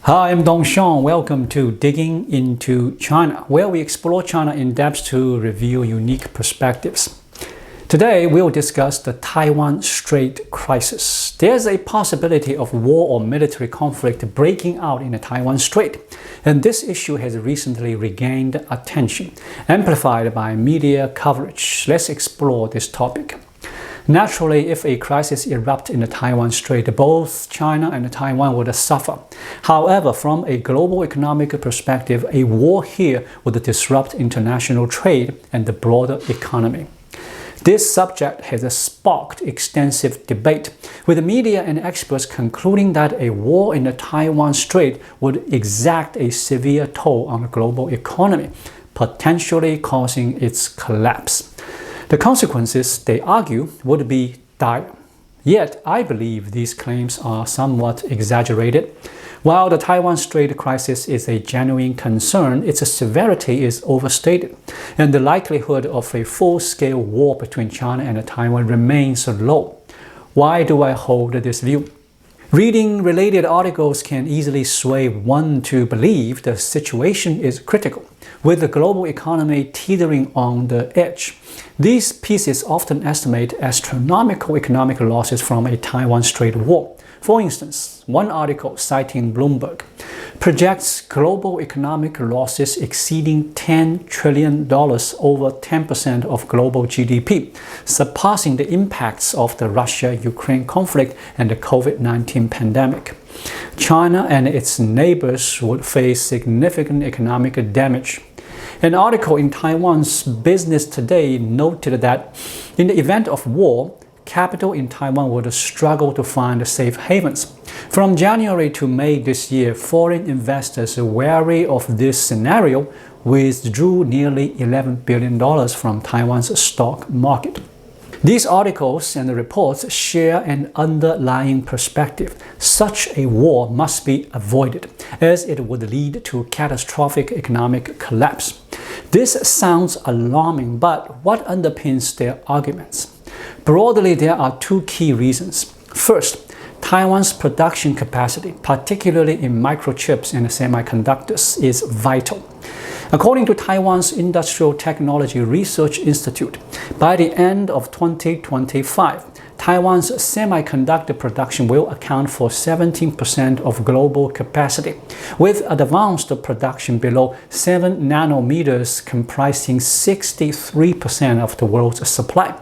Hi, I'm Dongshan. Welcome to Digging into China, where we explore China in depth to reveal unique perspectives. Today, we'll discuss the Taiwan Strait crisis. There's a possibility of war or military conflict breaking out in the Taiwan Strait, and this issue has recently regained attention, amplified by media coverage. Let's explore this topic. Naturally, if a crisis erupts in the Taiwan Strait, both China and Taiwan would suffer. However, from a global economic perspective, a war here would disrupt international trade and the broader economy. This subject has sparked extensive debate, with the media and experts concluding that a war in the Taiwan Strait would exact a severe toll on the global economy, potentially causing its collapse. The consequences, they argue, would be dire. Yet, I believe these claims are somewhat exaggerated. While the Taiwan Strait crisis is a genuine concern, its severity is overstated, and the likelihood of a full-scale war between China and Taiwan remains low. Why do I hold this view? Reading related articles can easily sway one to believe the situation is critical, with the global economy teetering on the edge. These pieces often estimate astronomical economic losses from a Taiwan Strait war. For instance, one article citing Bloomberg projects global economic losses exceeding $10 trillion, over 10% of global GDP, surpassing the impacts of the Russia-Ukraine conflict and the COVID-19 pandemic. China and its neighbors would face significant economic damage. An article in Taiwan's Business Today noted that in the event of war, capital in Taiwan would struggle to find safe havens. From January to May this year, foreign investors wary of this scenario withdrew nearly $11 billion from Taiwan's stock market. These articles and reports share an underlying perspective. Such a war must be avoided, as it would lead to catastrophic economic collapse. This sounds alarming, but what underpins their arguments? Broadly, there are two key reasons. First, Taiwan's production capacity, particularly in microchips and semiconductors, is vital. According to Taiwan's Industrial Technology Research Institute, by the end of 2025, Taiwan's semiconductor production will account for 17% of global capacity, with advanced production below 7 nanometers comprising 63% of the world's supply.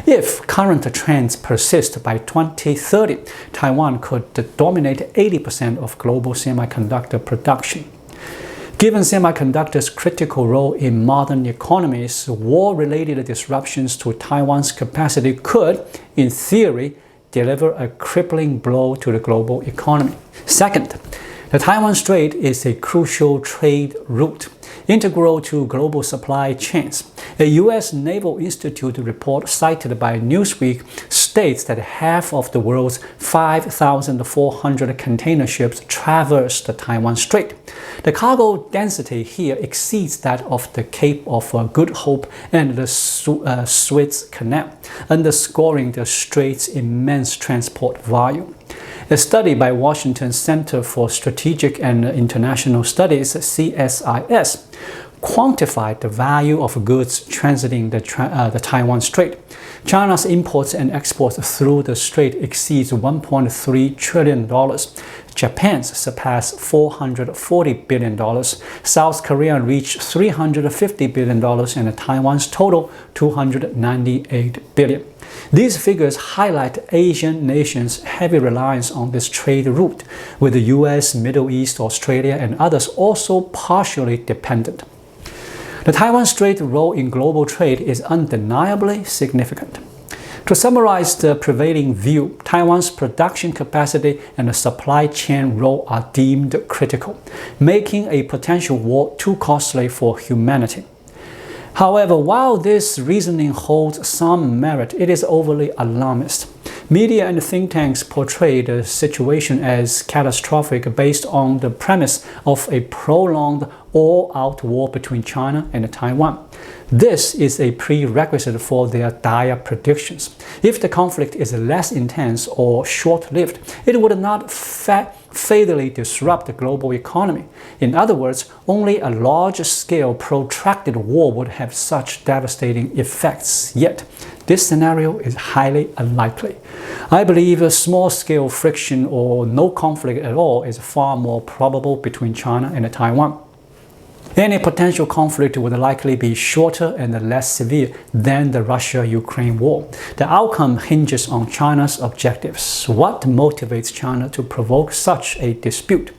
If current trends persist by 2030, Taiwan could dominate 80% of global semiconductor production. Given semiconductors' critical role in modern economies, war-related disruptions to Taiwan's capacity could, in theory, deliver a crippling blow to the global economy. Second, the Taiwan Strait is a crucial trade route, integral to global supply chains. A U.S. Naval Institute report cited by Newsweek states that half of the world's 5,400 container ships traverse the Taiwan Strait. The cargo density here exceeds that of the Cape of Good Hope and the Suez Canal, underscoring the strait's immense transport volume. A study by Washington Center for Strategic and International Studies, CSIS, quantified the value of goods transiting the Taiwan Strait. China's imports and exports through the strait exceeds $1.3 trillion. Japan's surpassed $440 billion. South Korea reached $350 billion, and Taiwan's total $298 billion. These figures highlight Asian nations' heavy reliance on this trade route, with the US, Middle East, Australia, and others also partially dependent. The Taiwan Strait role in global trade is undeniably significant. To summarize the prevailing view, Taiwan's production capacity and the supply chain role are deemed critical, making a potential war too costly for humanity. However, while this reasoning holds some merit, it is overly alarmist. Media and think tanks portray the situation as catastrophic based on the premise of a prolonged all-out war between China and Taiwan. This is a prerequisite for their dire predictions. If the conflict is less intense or short-lived, it would not fatally disrupt the global economy. In other words, only a large-scale protracted war would have such devastating effects. Yet, this scenario is highly unlikely. I believe a small-scale friction or no conflict at all is far more probable between China and Taiwan. Any potential conflict would likely be shorter and less severe than the Russia-Ukraine war. The outcome hinges on China's objectives. What motivates China to provoke such a dispute?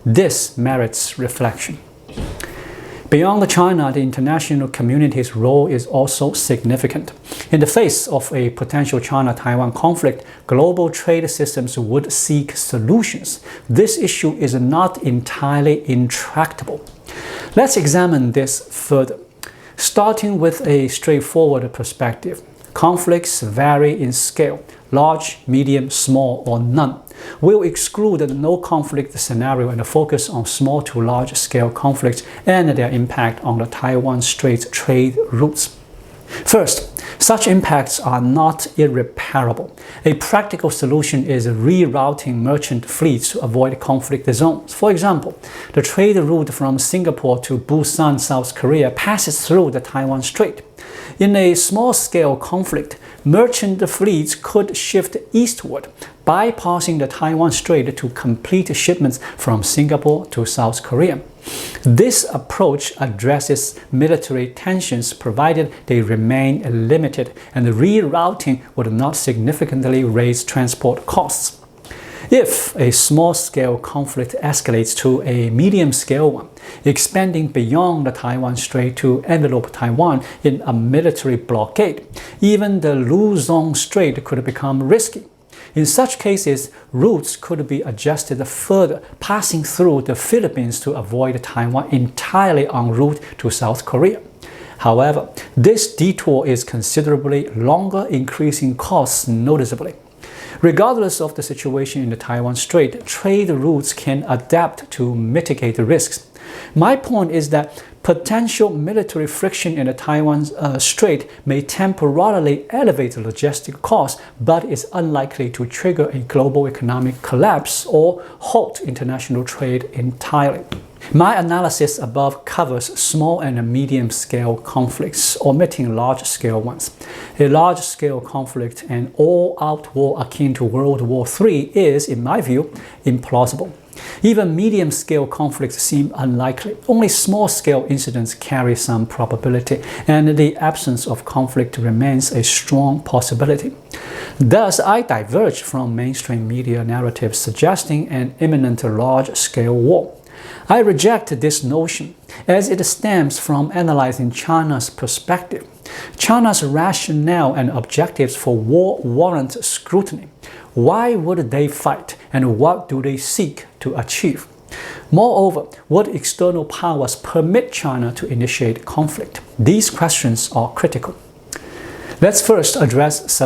This merits reflection. Beyond China, the international community's role is also significant. In the face of a potential China-Taiwan conflict, global trade systems would seek solutions. This issue is not entirely intractable. Let's examine this further. Starting with a straightforward perspective, conflicts vary in scale, large, medium, small, or none. We'll exclude the no conflict scenario and focus on small to large scale conflicts and their impact on the Taiwan Strait trade routes. First, such impacts are not irreparable. A practical solution is rerouting merchant fleets to avoid conflict zones. For example, the trade route from Singapore to Busan, South Korea passes through the Taiwan Strait. In a small-scale conflict, merchant fleets could shift eastward, bypassing the Taiwan Strait to complete shipments from Singapore to South Korea. This approach addresses military tensions provided they remain limited, and the rerouting would not significantly raise transport costs. If a small-scale conflict escalates to a medium-scale one, expanding beyond the Taiwan Strait to envelope Taiwan in a military blockade, even the Luzon Strait could become risky. In such cases, routes could be adjusted further, passing through the Philippines to avoid Taiwan entirely en route to South Korea. However, this detour is considerably longer, increasing costs noticeably. Regardless of the situation in the Taiwan Strait, trade routes can adapt to mitigate the risks. My point is that potential military friction in the Taiwan Strait may temporarily elevate logistic costs, but is unlikely to trigger a global economic collapse or halt international trade entirely. My analysis above covers small and medium-scale conflicts, omitting large-scale ones. A large-scale conflict, an all-out war akin to World War III, is, in my view, implausible. Even medium-scale conflicts seem unlikely. Only small-scale incidents carry some probability, and the absence of conflict remains a strong possibility. Thus, I diverge from mainstream media narratives suggesting an imminent large-scale war. I reject this notion, as it stems from analyzing China's perspective. China's rationale and objectives for war warrant scrutiny. Why would they fight, and what do they seek to achieve? Moreover, what external powers permit China to initiate conflict? These questions are critical. Let's first address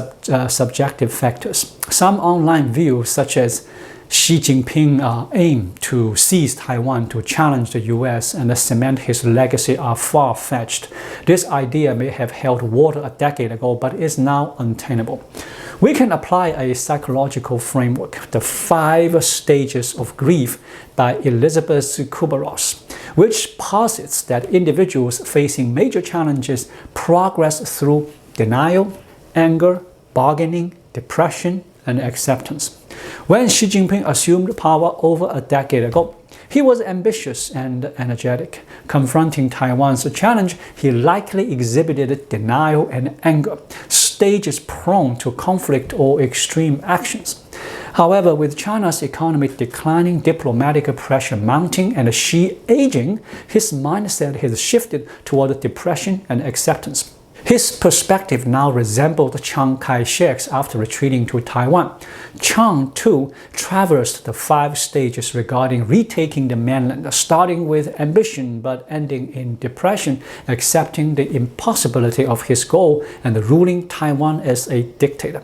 subjective factors. Some online views, such as Xi Jinping aim to seize Taiwan to challenge the US and cement his legacy, are far-fetched. This idea may have held water a decade ago, but is now untenable. We can apply a psychological framework, the 5 stages of grief by Elizabeth Kübler-Ross, which posits that individuals facing major challenges progress through denial, anger, bargaining, depression, and acceptance. When Xi Jinping assumed power over a decade ago, he was ambitious and energetic. Confronting Taiwan's challenge, he likely exhibited denial and anger, stages prone to conflict or extreme actions. However, with China's economy declining, diplomatic pressure mounting, and Xi aging, his mindset has shifted toward depression and acceptance. His perspective now resembled Chiang Kai-shek's after retreating to Taiwan. Chiang, too, traversed the 5 stages regarding retaking the mainland, starting with ambition but ending in depression, accepting the impossibility of his goal and ruling Taiwan as a dictator.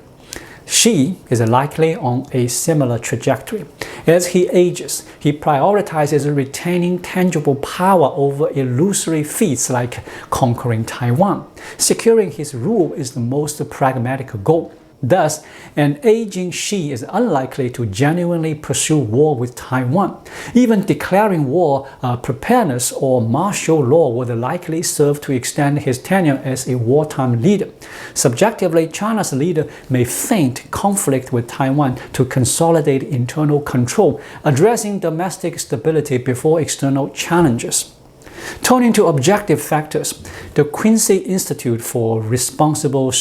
Xi is likely on a similar trajectory. As he ages, he prioritizes retaining tangible power over illusory feats like conquering Taiwan. Securing his rule is the most pragmatic goal. Thus, an aging Xi is unlikely to genuinely pursue war with Taiwan. Even declaring war preparedness or martial law would likely serve to extend his tenure as a wartime leader. Subjectively, China's leader may feint conflict with Taiwan to consolidate internal control, addressing domestic stability before external challenges. Turning to objective factors, the Quincy Institute for Responsible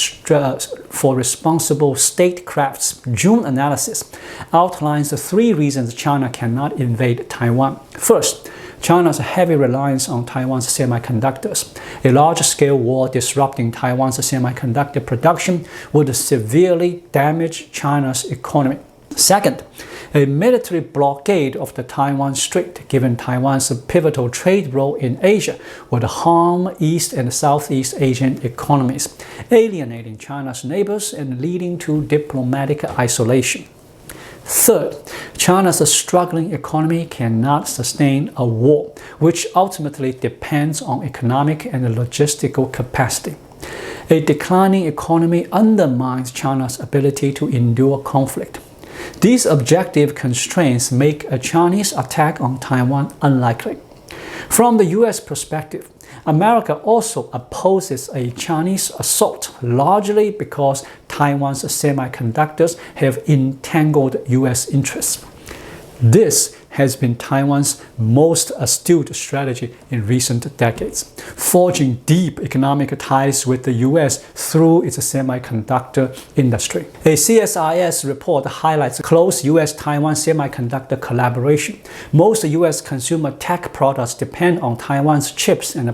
Statecraft's June analysis outlines the 3 reasons China cannot invade Taiwan. First, China's heavy reliance on Taiwan's semiconductors. A large-scale war disrupting Taiwan's semiconductor production would severely damage China's economy. Second, a military blockade of the Taiwan Strait, given Taiwan's pivotal trade role in Asia, would harm East and Southeast Asian economies, alienating China's neighbors and leading to diplomatic isolation. Third, China's struggling economy cannot sustain a war, which ultimately depends on economic and logistical capacity. A declining economy undermines China's ability to endure conflict. These objective constraints make a Chinese attack on Taiwan unlikely. From the U.S. perspective, America also opposes a Chinese assault, largely because Taiwan's semiconductors have entangled U.S. interests. This has been Taiwan's most astute strategy in recent decades, forging deep economic ties with the U.S. through its semiconductor industry. A CSIS report highlights close U.S.-Taiwan semiconductor collaboration. Most U.S. consumer tech products depend on Taiwan's chips and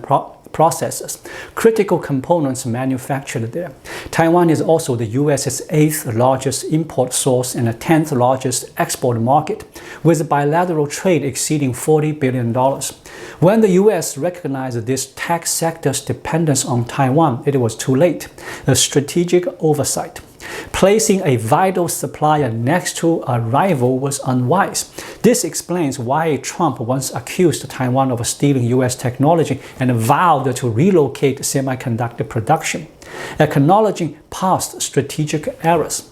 processors, critical components manufactured there. Taiwan is also the U.S.'s 8th largest import source and the 10th largest export market, with bilateral trade exceeding $40 billion. When the U.S. recognized this tech sector's dependence on Taiwan, it was too late. A strategic oversight. Placing a vital supplier next to a rival was unwise. This explains why Trump once accused Taiwan of stealing U.S. technology and vowed to relocate semiconductor production, acknowledging past strategic errors.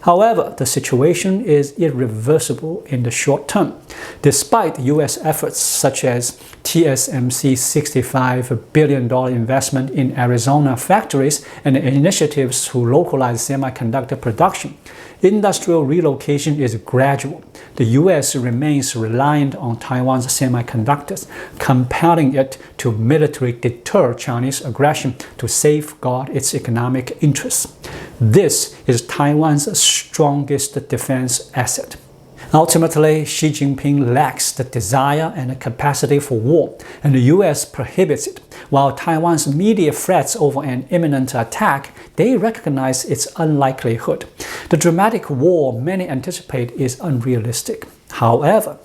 However, the situation is irreversible in the short term. Despite U.S. efforts such as TSMC's $65 billion investment in Arizona factories and initiatives to localize semiconductor production, industrial relocation is gradual. The U.S. remains reliant on Taiwan's semiconductors, compelling it to militarily deter Chinese aggression to safeguard its economic interests. This is Taiwan's strongest defense asset. Ultimately, Xi Jinping lacks the desire and the capacity for war, and the U.S. prohibits it. While Taiwan's media frets over an imminent attack, they recognize its unlikelihood. The dramatic war many anticipate is unrealistic. However,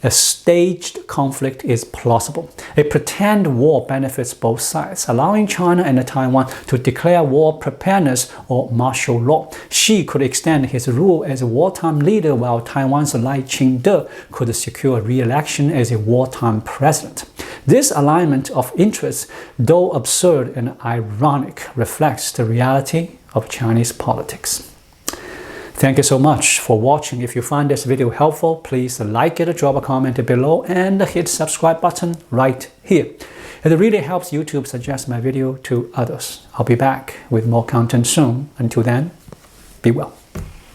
a staged conflict is plausible. A pretend war benefits both sides, allowing China and Taiwan to declare war preparedness or martial law. Xi could extend his rule as a wartime leader, while Taiwan's Lai Ching-te could secure re-election as a wartime president. This alignment of interests, though absurd and ironic, reflects the reality of Chinese politics. Thank you so much for watching. If you find this video helpful, please like it, drop a comment below, and hit the subscribe button right here. It really helps YouTube suggest my video to others. I'll be back with more content soon. Until then, be well.